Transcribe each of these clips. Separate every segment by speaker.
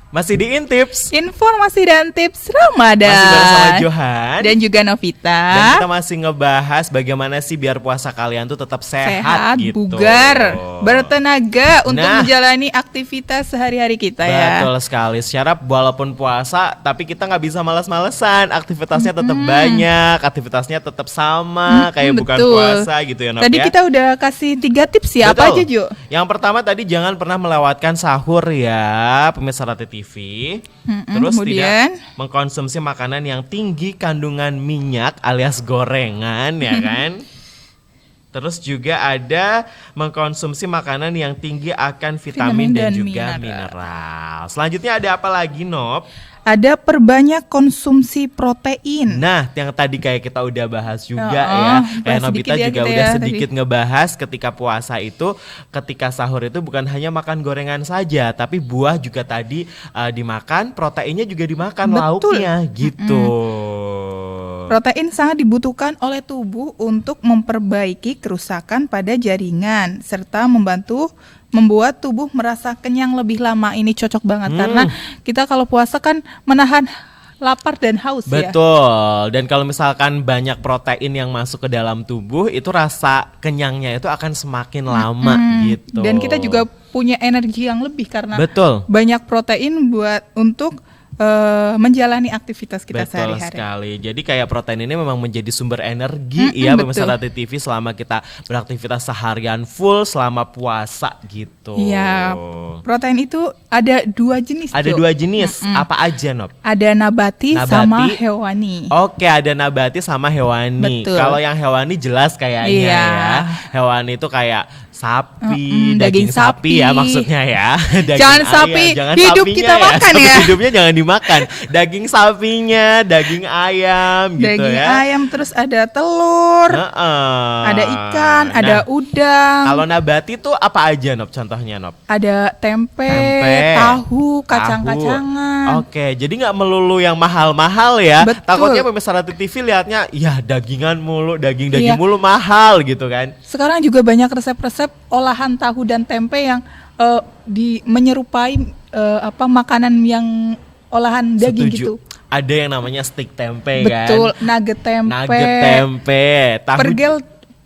Speaker 1: Masih di Intips,
Speaker 2: Informasi dan tips Ramadan.
Speaker 1: masih bersama Johan.
Speaker 2: Dan juga Novita.
Speaker 1: Dan kita masih ngebahas bagaimana sih biar puasa kalian tuh tetap sehat gitu.
Speaker 2: bugar, bertenaga untuk
Speaker 1: Nah.
Speaker 2: menjalani aktivitas sehari-hari kita ya.
Speaker 1: Betul sekali. Secara walaupun puasa, tapi kita nggak bisa malas-malesan. Aktivitasnya tetap banyak, aktivitasnya tetap sama, kayak bukan
Speaker 2: betul.
Speaker 1: puasa gitu ya, Nop
Speaker 2: Tadi
Speaker 1: ya.
Speaker 2: kita udah kasih 3 tips ya. Apa
Speaker 1: Betul.
Speaker 2: aja, Jo?
Speaker 1: Yang pertama tadi jangan pernah melewatkan sahur ya, pemirsa Rati TV. Terus
Speaker 2: kemudian?
Speaker 1: tidak mengkonsumsi makanan yang tinggi kandungan minyak alias gorengan ya kan. Terus juga ada mengkonsumsi makanan yang tinggi akan vitamin dan juga mineral. Selanjutnya ada apa lagi, Nop?
Speaker 2: Ada perbanyak konsumsi protein.
Speaker 1: Nah, yang tadi kayak kita udah bahas juga ya. Kayak
Speaker 2: bahas
Speaker 1: Nobita
Speaker 2: sedikit ya
Speaker 1: juga
Speaker 2: kita
Speaker 1: udah
Speaker 2: ya
Speaker 1: sedikit ngebahas ketika puasa itu, ketika sahur itu bukan hanya makan gorengan saja, tapi buah juga tadi dimakan, proteinnya juga dimakan,
Speaker 2: Betul.
Speaker 1: lauknya gitu.
Speaker 2: Protein sangat dibutuhkan oleh tubuh untuk memperbaiki kerusakan pada jaringan serta membuat tubuh merasa kenyang lebih lama. Ini cocok banget karena kita kalau puasa kan menahan lapar dan haus ya.
Speaker 1: Betul. Dan kalau misalkan banyak protein yang masuk ke dalam tubuh, itu rasa kenyangnya itu akan semakin lama gitu.
Speaker 2: Dan kita juga punya energi yang lebih karena
Speaker 1: Betul.
Speaker 2: banyak protein untuk menjalani aktivitas kita
Speaker 1: Betul
Speaker 2: sehari-hari.
Speaker 1: sekali. Jadi kayak protein ini memang menjadi sumber energi ya pemirsa
Speaker 2: betul.
Speaker 1: Rati TV selama kita beraktivitas seharian full selama puasa gitu.
Speaker 2: Iya, protein itu ada 2 jenis.
Speaker 1: Ada
Speaker 2: Jo.
Speaker 1: 2 jenis. Apa aja, Nop?
Speaker 2: Ada nabati sama hewani.
Speaker 1: Oke, ada nabati sama hewani.
Speaker 2: Betul.
Speaker 1: Kalau yang hewani jelas kayaknya
Speaker 2: Iya.
Speaker 1: ya. Hewani itu kayak sapi,
Speaker 2: daging
Speaker 1: sapi ya
Speaker 2: sapi.
Speaker 1: maksudnya ya. Daging
Speaker 2: Jangan
Speaker 1: ayam,
Speaker 2: sapi
Speaker 1: jangan
Speaker 2: hidup
Speaker 1: sapinya
Speaker 2: kita makan
Speaker 1: Sapi
Speaker 2: ya.
Speaker 1: hidupnya jangan dimakan. Daging sapinya, daging ayam gitu
Speaker 2: Daging
Speaker 1: ya.
Speaker 2: ayam, terus ada telur,
Speaker 1: Heeh.
Speaker 2: ada ikan,
Speaker 1: Nah,
Speaker 2: ada udang,
Speaker 1: kalau nabati tuh apa aja, Nop? Contohnya, Nop?
Speaker 2: ada tempe, tahu, kacang-kacangan.
Speaker 1: Oke, jadi nggak melulu yang mahal-mahal ya.
Speaker 2: Betul.
Speaker 1: Takutnya pemirsa Rati TV lihatnya, ya dagingan mulu, daging-daging
Speaker 2: Iya.
Speaker 1: mulu mahal gitu kan.
Speaker 2: Sekarang juga banyak resep-resep olahan tahu dan tempe yang menyerupai makanan yang Olahan daging
Speaker 1: Setuju.
Speaker 2: gitu.
Speaker 1: Ada yang namanya stick tempe kan.
Speaker 2: Betul, nugget tempe.
Speaker 1: Nugget tempe, tahu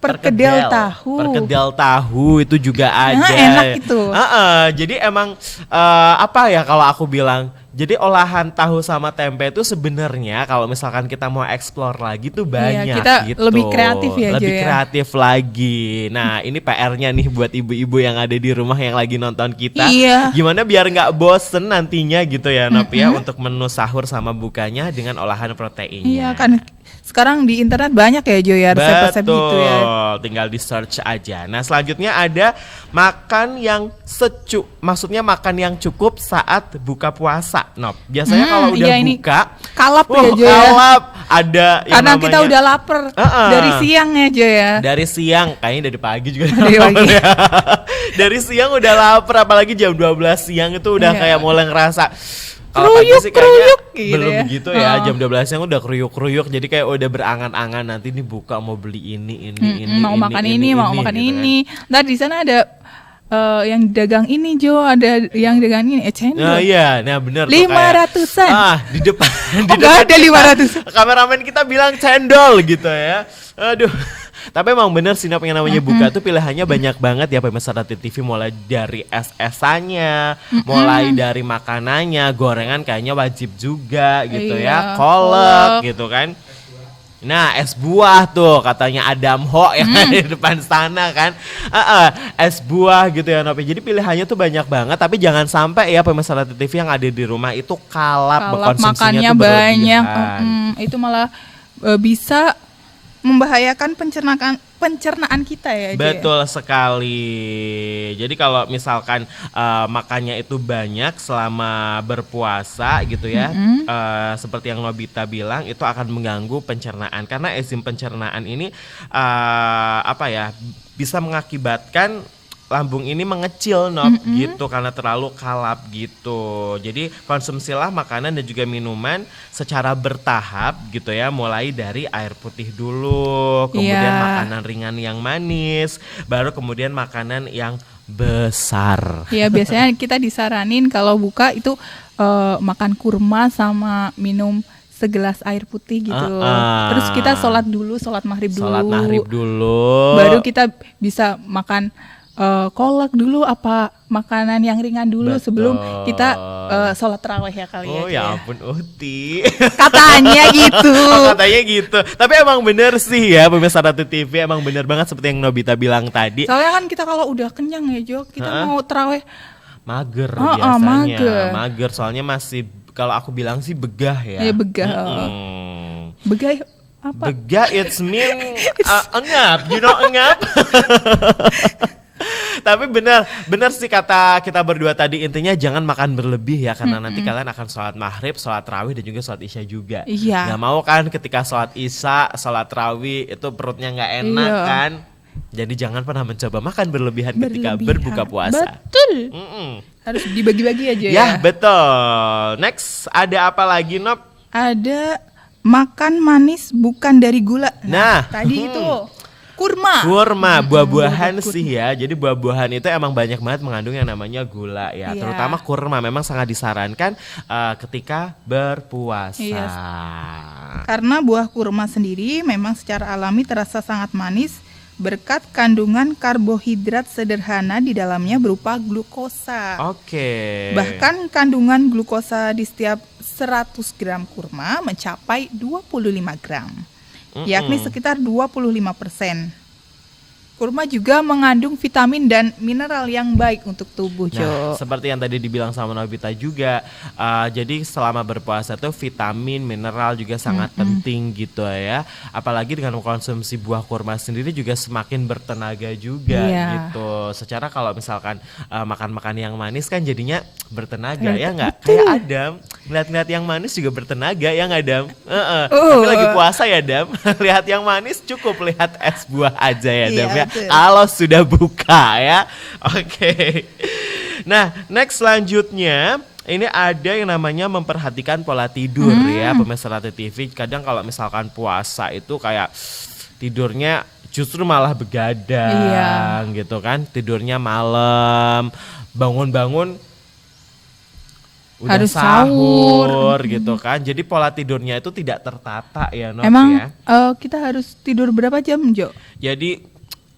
Speaker 2: perkedel tahu.
Speaker 1: Perkedel tahu itu juga ada.
Speaker 2: Enak itu.
Speaker 1: Jadi emang apa ya kalau aku bilang, jadi olahan tahu sama tempe itu sebenarnya kalau misalkan kita mau explore lagi tuh banyak
Speaker 2: kita
Speaker 1: gitu.
Speaker 2: lebih kreatif ya,
Speaker 1: Lebih
Speaker 2: Jo, ya.
Speaker 1: kreatif lagi. Nah, ini PR-nya nih buat ibu-ibu yang ada di rumah yang lagi nonton kita.
Speaker 2: Iya.
Speaker 1: Gimana biar nggak bosen nantinya gitu ya, Nop ya, untuk menu sahur sama bukanya dengan olahan proteinnya.
Speaker 2: Iya kan, sekarang di internet banyak ya Jo ya resep-resep gitu ya.
Speaker 1: Tinggal di search aja. Nah selanjutnya ada makan yang maksudnya makan yang cukup saat buka puasa, Nop. Biasanya kalau udah
Speaker 2: iya, ini
Speaker 1: buka,
Speaker 2: kalap ya Jo ya.
Speaker 1: kalap. Ada yang
Speaker 2: Karena
Speaker 1: namanya,
Speaker 2: kita udah lapar dari siang ya Jo ya.
Speaker 1: dari siang, kayaknya dari pagi juga
Speaker 2: Dari pagi.
Speaker 1: ya. Dari siang udah lapar, apalagi jam 12 siang itu udah
Speaker 2: Iya.
Speaker 1: kayak mulai ngerasa kalau pagi
Speaker 2: Kruyuk,
Speaker 1: sih kayaknya
Speaker 2: kruyuk gitu
Speaker 1: belum
Speaker 2: ya.
Speaker 1: begitu ya. Jam 12 siang udah kruyuk-kruyuk, jadi kayak udah berangan-angan nanti nih buka mau beli ini
Speaker 2: Mau makan ini, mau makan
Speaker 1: gitu kan.
Speaker 2: ini. Ntar di sana ada yang dagang ini Jo, ada yang dagang ini cendol.
Speaker 1: Nah iya, nah bener tuh
Speaker 2: 500-an.
Speaker 1: di depan
Speaker 2: Oh, nggak ada 500.
Speaker 1: Kameramen kita bilang cendol gitu ya. Aduh. Tapi emang bener sih, Nop, yang namanya buka tuh pilihannya banyak banget ya pemirsa Rati TV, mulai dari es-esannya, mulai dari makanannya, gorengan kayaknya wajib juga gitu ya,
Speaker 2: Iya,
Speaker 1: kolak gitu kan. Nah, es buah tuh katanya Adam Ho yang ada di depan sana kan. Es buah gitu ya, Nop. Jadi pilihannya tuh banyak banget, tapi jangan sampai ya pemirsa Rati TV yang ada di rumah itu kalap konsumsinya
Speaker 2: makannya
Speaker 1: tuh
Speaker 2: banyak.
Speaker 1: berlebihan.
Speaker 2: Itu malah bisa membahayakan pencernaan kita ya. Jo, ya.
Speaker 1: Betul sekali. Jadi kalau misalkan makannya itu banyak selama berpuasa gitu ya, seperti yang Nobita bilang, itu akan mengganggu pencernaan karena enzim pencernaan ini bisa mengakibatkan lambung ini mengecil, Nop, gitu karena terlalu kalap gitu. Jadi konsumsilah makanan dan juga minuman secara bertahap gitu ya, mulai dari air putih dulu, kemudian makanan ringan yang manis, baru kemudian makanan yang besar.
Speaker 2: Ya biasanya kita disaranin kalau buka itu makan kurma sama minum segelas air putih gitu. Terus kita sholat maghrib dulu.
Speaker 1: Sholat maghrib dulu.
Speaker 2: Baru kita bisa makan kolak dulu apa makanan yang ringan dulu
Speaker 1: Betul.
Speaker 2: sebelum kita sholat tarawih ya kali
Speaker 1: Oh
Speaker 2: ya.
Speaker 1: ya ampun Uti.
Speaker 2: Katanya gitu.
Speaker 1: Oh, katanya gitu. Tapi emang bener sih ya pemirsa Ratu TV, emang bener banget seperti yang Nobita bilang tadi.
Speaker 2: Soalnya kan kita kalau udah kenyang ya Jo, kita mau tarawih
Speaker 1: Mager
Speaker 2: Oh,
Speaker 1: biasanya.
Speaker 2: mager.
Speaker 1: Soalnya masih, kalau aku bilang sih begah ya.
Speaker 2: ya begah. Begah apa?
Speaker 1: Begah it's mean engap, you know engap. Tapi benar sih kata kita berdua tadi, intinya jangan makan berlebih ya, karena nanti kalian akan sholat maghrib, sholat tarawih dan juga sholat isya juga.
Speaker 2: Iya.
Speaker 1: Gak mau kan ketika sholat isya, sholat tarawih itu perutnya nggak enak
Speaker 2: Iya.
Speaker 1: kan. Jadi jangan pernah mencoba makan berlebihan ketika berbuka puasa.
Speaker 2: Betul.
Speaker 1: Mm-mm.
Speaker 2: Harus dibagi-bagi aja ya.
Speaker 1: Ya betul. Next ada apa lagi Nob?
Speaker 2: Ada makan manis bukan dari gula.
Speaker 1: Nah,
Speaker 2: tadi itu kurma.
Speaker 1: Kurma, buah-buahan
Speaker 2: kurma.
Speaker 1: sih ya. Jadi buah-buahan itu emang banyak banget mengandung yang namanya gula ya.
Speaker 2: Iya.
Speaker 1: Terutama kurma memang sangat disarankan ketika berpuasa.
Speaker 2: Iya. Karena buah kurma sendiri memang secara alami terasa sangat manis berkat kandungan karbohidrat sederhana di dalamnya berupa glukosa.
Speaker 1: Oke.
Speaker 2: Bahkan kandungan glukosa di setiap 100 gram kurma mencapai 25 gram. Yakni sekitar 25%. Kurma juga mengandung vitamin dan mineral yang baik untuk tubuh, Jo.
Speaker 1: Nah, seperti yang tadi dibilang sama Nobita juga, jadi selama berpuasa tuh vitamin, mineral juga sangat penting gitu ya. Apalagi dengan mengkonsumsi buah kurma sendiri juga semakin bertenaga juga gitu. Secara kalau misalkan makan-makan yang manis kan jadinya bertenaga ya nggak? Kayak Adam, ngeliat-ngeliat yang manis juga bertenaga ya nggak Adam? Tapi lagi puasa ya Adam, lihat yang manis cukup lihat es buah aja ya Adam ya. Kalau sudah buka ya. Oke. Nah, next selanjutnya ini ada yang namanya memperhatikan pola tidur ya pemirsa Ratu TV. Kadang kalau misalkan puasa itu kayak tidurnya justru malah begadang gitu kan. Tidurnya malam, bangun-bangun udah
Speaker 2: harus
Speaker 1: sahur gitu kan. Jadi pola tidurnya itu tidak tertata ya Nob.
Speaker 2: Emang
Speaker 1: ya.
Speaker 2: Kita harus tidur berapa jam, Jo?
Speaker 1: Jadi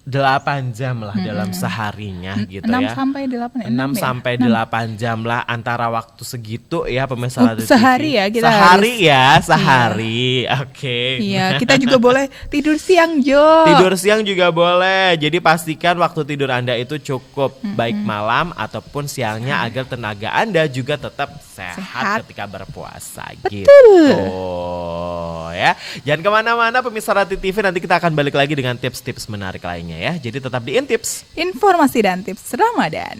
Speaker 1: 8 jam lah dalam seharinya gitu
Speaker 2: 6
Speaker 1: ya.
Speaker 2: sampai 8
Speaker 1: 6 sampai 8 jam lah antara waktu segitu ya pemirsa Ratu TV.
Speaker 2: Sehari ya kita
Speaker 1: sehari. Oke.
Speaker 2: Iya, kita juga boleh tidur siang, Jo.
Speaker 1: Tidur siang juga boleh. Jadi pastikan waktu tidur Anda itu cukup baik malam ataupun siangnya agar tenaga Anda juga tetap sehat ketika berpuasa gitu. Ya. Jangan kemana-mana pemirsa Ratu TV, nanti kita akan balik lagi dengan tips-tips menarik lainnya ya. Jadi tetap di Intips.
Speaker 2: Informasi dan tips Ramadan.